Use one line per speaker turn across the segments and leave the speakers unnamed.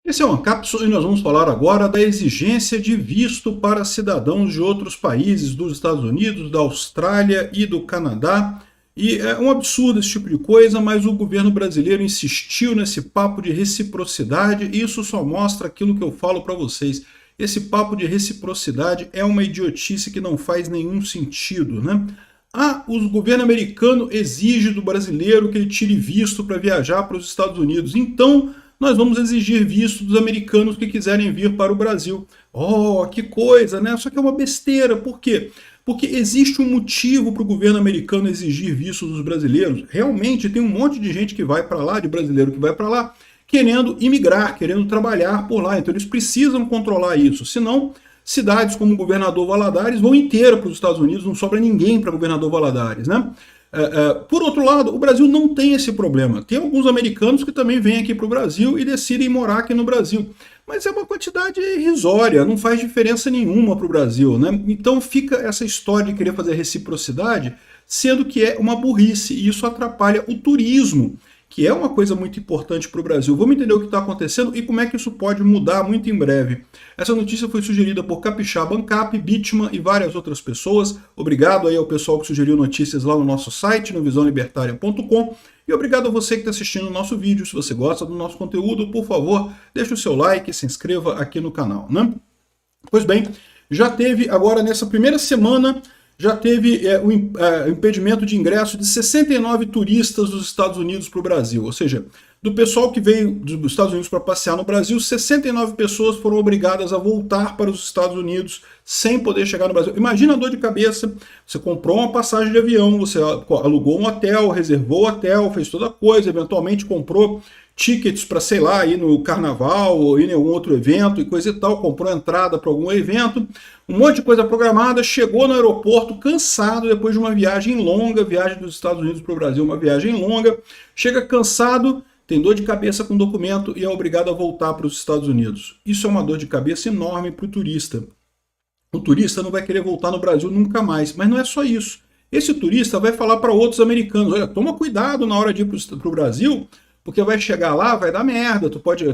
Esse é uma cápsula e nós vamos falar agora da exigência de visto para cidadãos de outros países, dos Estados Unidos, da Austrália e do Canadá. E é um absurdo esse tipo de coisa, mas o governo brasileiro insistiu nesse papo de reciprocidade e isso só mostra aquilo que eu falo para vocês. Esse papo de reciprocidade é uma idiotice que não faz nenhum sentido, né? O governo americano exige do brasileiro que ele tire visto para viajar para os Estados Unidos. Então, nós vamos exigir visto dos americanos que quiserem vir para o Brasil. Oh, que coisa, né? Só que é uma besteira. Por quê? Porque existe um motivo para o governo americano exigir visto dos brasileiros. Realmente tem um monte de gente que vai para lá, de brasileiro que vai para lá, querendo imigrar, querendo trabalhar por lá. Então eles precisam controlar isso. Senão, cidades como o Governador Valadares vão inteira para os Estados Unidos, não sobra ninguém para Governador Valadares, né? Por outro lado, o Brasil não tem esse problema. Tem alguns americanos que também vêm aqui para o Brasil e decidem morar aqui no Brasil. Mas é uma quantidade irrisória, não faz diferença nenhuma para o Brasil, né? Então fica essa história de querer fazer reciprocidade, sendo que é uma burrice, e isso atrapalha o turismo, que é uma coisa muito importante para o Brasil. Vamos entender o que está acontecendo e como é que isso pode mudar muito em breve. Essa notícia foi sugerida por Capixaba Ancap, Bitman e várias outras pessoas. Obrigado aí ao pessoal que sugeriu notícias lá no nosso site, no visãolibertaria.com. E obrigado a você que está assistindo o nosso vídeo. Se você gosta do nosso conteúdo, por favor, deixe o seu like e se inscreva aqui no canal, né? Pois bem, já teve agora nessa primeira semana já teve o impedimento de ingresso de 69 turistas dos Estados Unidos para o Brasil. Ou seja, do pessoal que veio dos Estados Unidos para passear no Brasil, 69 pessoas foram obrigadas a voltar para os Estados Unidos sem poder chegar no Brasil. Imagina a dor de cabeça, você comprou uma passagem de avião, você alugou um hotel, reservou o hotel, fez toda a coisa, eventualmente comprou tickets para, sei lá, ir no carnaval ou ir em algum outro evento e coisa e tal, comprou entrada para algum evento, um monte de coisa programada, chegou no aeroporto cansado depois de uma viagem longa, viagem dos Estados Unidos para o Brasil, uma viagem longa, chega cansado, tem dor de cabeça com documento e é obrigado a voltar para os Estados Unidos. Isso é uma dor de cabeça enorme para o turista. O turista não vai querer voltar no Brasil nunca mais, mas não é só isso. Esse turista vai falar para outros americanos, olha, toma cuidado na hora de ir para o Brasil, porque vai chegar lá, vai dar merda, tu pode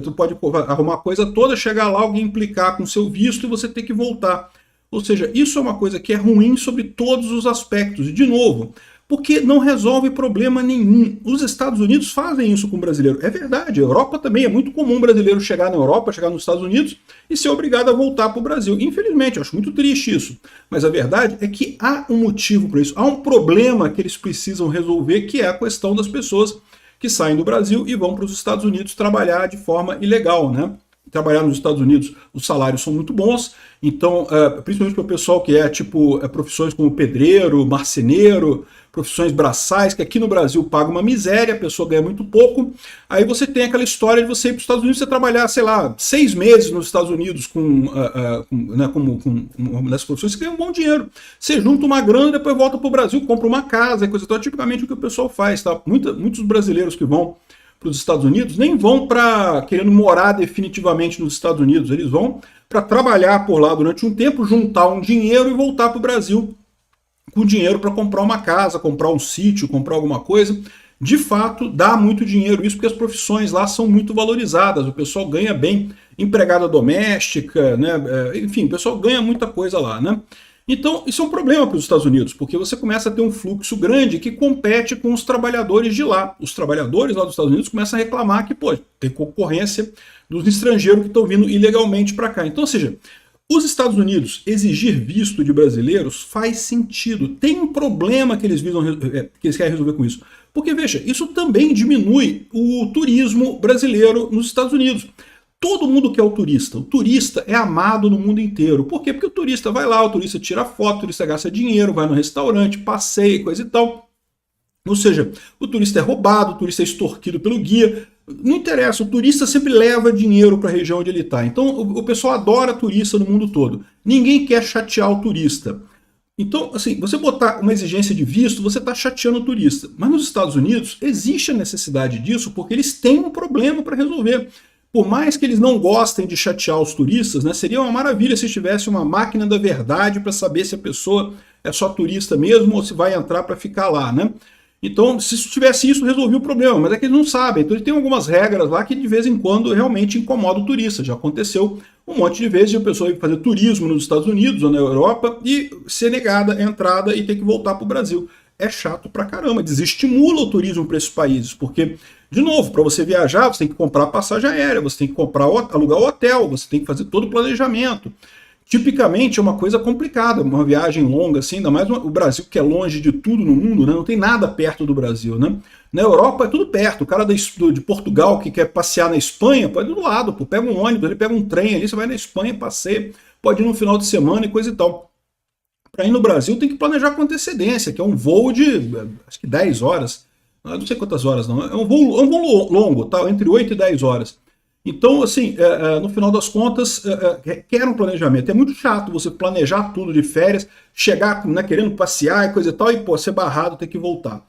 arrumar a coisa toda, chegar lá, alguém implicar com seu visto e você ter que voltar. Ou seja, isso é uma coisa que é ruim sobre todos os aspectos. E, de novo, porque não resolve problema nenhum. Os Estados Unidos fazem isso com o brasileiro. É verdade, a Europa também é muito comum o brasileiro chegar na Europa, chegar nos Estados Unidos e ser obrigado a voltar para o Brasil. Infelizmente, eu acho muito triste isso. Mas a verdade é que há um motivo para isso. Há um problema que eles precisam resolver, que é a questão das pessoas que saem do Brasil e vão para os Estados Unidos trabalhar de forma ilegal, né? Trabalhar nos Estados Unidos, os salários são muito bons, então, principalmente para o pessoal que é tipo profissões como pedreiro, marceneiro, profissões braçais, que aqui no Brasil paga uma miséria, a pessoa ganha muito pouco. Aí você tem aquela história de você ir para os Estados Unidos, você trabalhar, sei lá, 6 meses nos Estados Unidos com nessas profissões, você ganha um bom dinheiro. Você junta uma grana, depois volta para o Brasil, compra uma casa, coisa tal, tipicamente o que o pessoal faz, tá? Muitos brasileiros que vão para os Estados Unidos nem vão para querendo morar definitivamente nos Estados Unidos, eles vão para trabalhar por lá durante um tempo, juntar um dinheiro e voltar para o Brasil com dinheiro para comprar uma casa, comprar um sítio, comprar alguma coisa. De fato, dá muito dinheiro isso, porque as profissões lá são muito valorizadas, o pessoal ganha bem, empregada doméstica, né? Enfim, o pessoal ganha muita coisa lá, né? Então, isso é um problema para os Estados Unidos, porque você começa a ter um fluxo grande que compete com os trabalhadores de lá. Os trabalhadores lá dos Estados Unidos começam a reclamar que, pô, tem concorrência dos estrangeiros que estão vindo ilegalmente para cá. Então, ou seja, os Estados Unidos exigir visto de brasileiros faz sentido. Tem um problema que eles querem resolver com isso. Porque, veja, isso também diminui o turismo brasileiro nos Estados Unidos. Todo mundo quer o turista. O turista é amado no mundo inteiro. Por quê? Porque o turista vai lá, o turista tira foto, o turista gasta dinheiro, vai no restaurante, passeia, coisa e tal. Ou seja, o turista é roubado, o turista é extorquido pelo guia. Não interessa, o turista sempre leva dinheiro para a região onde ele está. Então o pessoal adora turista no mundo todo. Ninguém quer chatear o turista. Então, assim, você botar uma exigência de visto, você está chateando o turista. Mas nos Estados Unidos existe a necessidade disso porque eles têm um problema para resolver. Por mais que eles não gostem de chatear os turistas, né, seria uma maravilha se tivesse uma máquina da verdade para saber se a pessoa é só turista mesmo ou se vai entrar para ficar lá, né? Então, se tivesse isso, resolvia o problema, mas é que eles não sabem. Então, eles têm algumas regras lá que de vez em quando realmente incomodam o turista. Já aconteceu um monte de vezes de a pessoa ir fazer turismo nos Estados Unidos ou na Europa e ser negada a entrada e ter que voltar para o Brasil. É chato pra caramba, desestimula o turismo para esses países, porque, de novo, para você viajar, você tem que comprar passagem aérea, você tem que comprar, alugar o hotel, você tem que fazer todo o planejamento. Tipicamente é uma coisa complicada, uma viagem longa, assim, ainda mais o Brasil que é longe de tudo no mundo, né? Não tem nada perto do Brasil, né? Na Europa é tudo perto, o cara de Portugal que quer passear na Espanha, pode ir do lado, pô, pega um ônibus, ele pega um trem ali, você vai na Espanha, passeia, pode ir no final de semana e coisa e tal. Para ir no Brasil tem que planejar com antecedência, que é um voo de, acho que 10 horas, não sei quantas horas não, é um voo longo, tá? Entre 8 e 10 horas. Então, assim, no final das contas, requer um planejamento. É muito chato você planejar tudo de férias, chegar, né, querendo passear e coisa e tal, e pô, ser barrado, ter que voltar.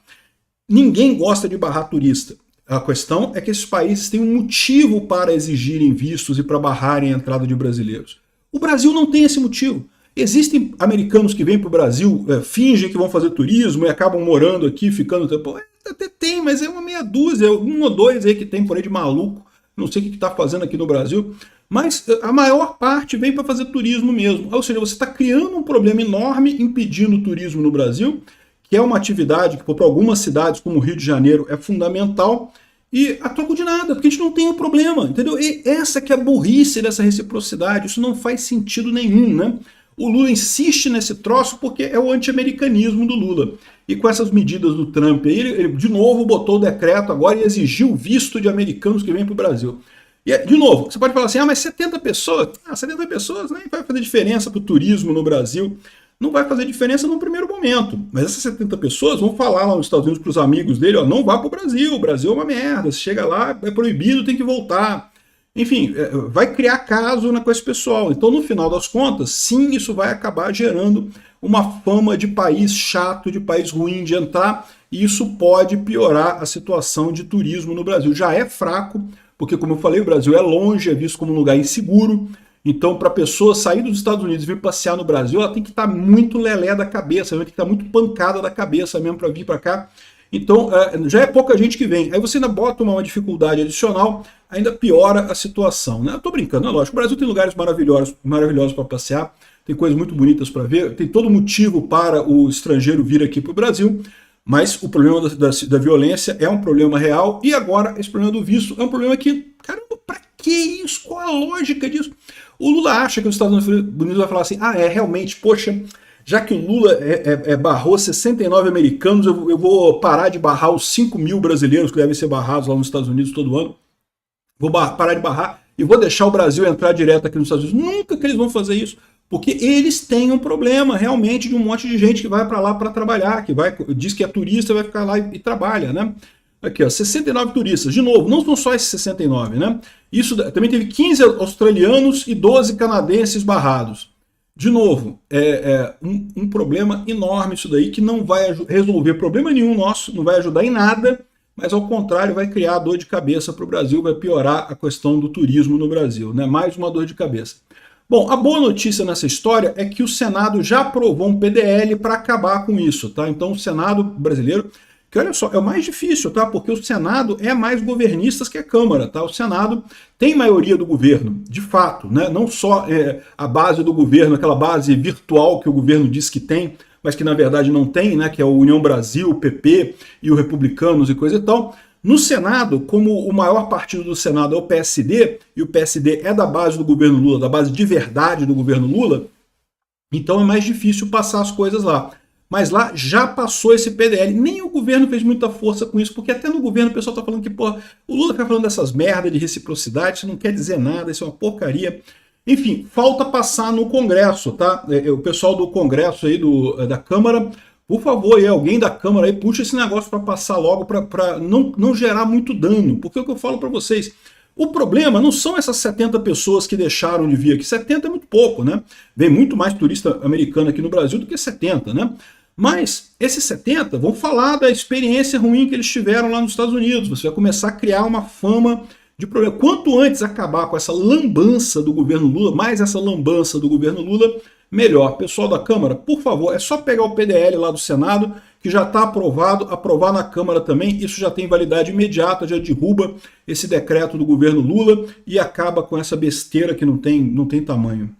Ninguém gosta de barrar turista. A questão é que esses países têm um motivo para exigirem vistos e para barrarem a entrada de brasileiros. O Brasil não tem esse motivo. Existem americanos que vêm para o Brasil, fingem que vão fazer turismo e acabam morando aqui, ficando tempo. Até tem, mas é uma meia dúzia, um ou dois aí que tem por aí de maluco. Não sei o que está fazendo aqui no Brasil, mas a maior parte vem para fazer turismo mesmo. Ou seja, você está criando um problema enorme impedindo o turismo no Brasil, que é uma atividade que para algumas cidades como o Rio de Janeiro é fundamental, e a troco de nada, porque a gente não tem o problema, entendeu? E essa que é a burrice dessa reciprocidade, isso não faz sentido nenhum, né? O Lula insiste nesse troço porque é o anti-americanismo do Lula. E com essas medidas do Trump, ele de novo botou o decreto agora e exigiu visto de americanos que vêm para o Brasil. E, de novo, você pode falar assim, mas 70 pessoas? 70 pessoas nem vai fazer diferença para o turismo no Brasil. Não vai fazer diferença no primeiro momento. Mas essas 70 pessoas vão falar lá nos Estados Unidos para os amigos dele, ó, não vá para o Brasil é uma merda, você chega lá, é proibido, tem que voltar. Enfim, vai criar caso com esse pessoal. Então, no final das contas, sim, isso vai acabar gerando uma fama de país chato, de país ruim de entrar, e isso pode piorar a situação de turismo no Brasil. Já é fraco, porque, como eu falei, o Brasil é longe, é visto como um lugar inseguro. Então, para a pessoa sair dos Estados Unidos e vir passear no Brasil, ela tem que estar muito lelé da cabeça, ela tem que estar muito pancada da cabeça mesmo para vir para cá. Então, já é pouca gente que vem. Aí você ainda bota uma dificuldade adicional, ainda piora a situação. Né? Eu tô brincando, é lógico. O Brasil tem lugares maravilhosos para passear, tem coisas muito bonitas para ver, tem todo motivo para o estrangeiro vir aqui para o Brasil, mas o problema da violência é um problema real, e agora esse problema do visto é um problema que, caramba, para que isso? Qual a lógica disso? O Lula acha que os Estados Unidos vai falar assim, realmente, poxa, já que o Lula barrou 69 americanos, eu vou parar de barrar os 5 mil brasileiros que devem ser barrados lá nos Estados Unidos todo ano. Vou parar de barrar e vou deixar o Brasil entrar direto aqui nos Estados Unidos. Nunca que eles vão fazer isso, porque eles têm um problema realmente de um monte de gente que vai para lá para trabalhar, que diz que é turista, vai ficar lá e trabalha, né? Aqui, ó, 69 turistas. De novo, não são só esses 69, né? Isso também teve 15 australianos e 12 canadenses barrados. De novo, um problema enorme isso daí, que não vai resolver problema nenhum nosso, não vai ajudar em nada, mas ao contrário vai criar dor de cabeça para o Brasil, vai piorar a questão do turismo no Brasil, né? Mais uma dor de cabeça. Bom, a boa notícia nessa história é que o Senado já aprovou um PDL para acabar com isso, tá? Então o Senado brasileiro, que olha só, é o mais difícil, tá? Porque o Senado é mais governistas que a Câmara, tá? O Senado tem maioria do governo, de fato, né? Não só a base do governo, aquela base virtual que o governo diz que tem, mas que na verdade não tem, né? Que é o União Brasil, o PP e os Republicanos e coisa e tal. No Senado, como o maior partido do Senado é o PSD, e o PSD é da base do governo Lula, da base de verdade do governo Lula, então é mais difícil passar as coisas lá. Mas lá já passou esse PDL. Nem o governo fez muita força com isso, porque até no governo o pessoal está falando que, pô, o Lula fica falando dessas merdas de reciprocidade, isso não quer dizer nada, isso é uma porcaria. Enfim, falta passar no Congresso, tá? O pessoal do Congresso aí, da Câmara, por favor, aí, alguém da Câmara aí, puxa esse negócio para passar logo, para não gerar muito dano. Porque é o que eu falo para vocês, o problema não são essas 70 pessoas que deixaram de vir aqui. 70 é muito pouco, né? Vem muito mais turista americano aqui no Brasil do que 70, né? Mas esses 70 vão falar da experiência ruim que eles tiveram lá nos Estados Unidos. Você vai começar a criar uma fama de problema. Quanto antes acabar com essa lambança do governo Lula, mais essa lambança do governo Lula, melhor. Pessoal da Câmara, por favor, é só pegar o PDL lá do Senado, que já está aprovado, aprovar na Câmara também, isso já tem validade imediata, já derruba esse decreto do governo Lula e acaba com essa besteira que não tem tamanho.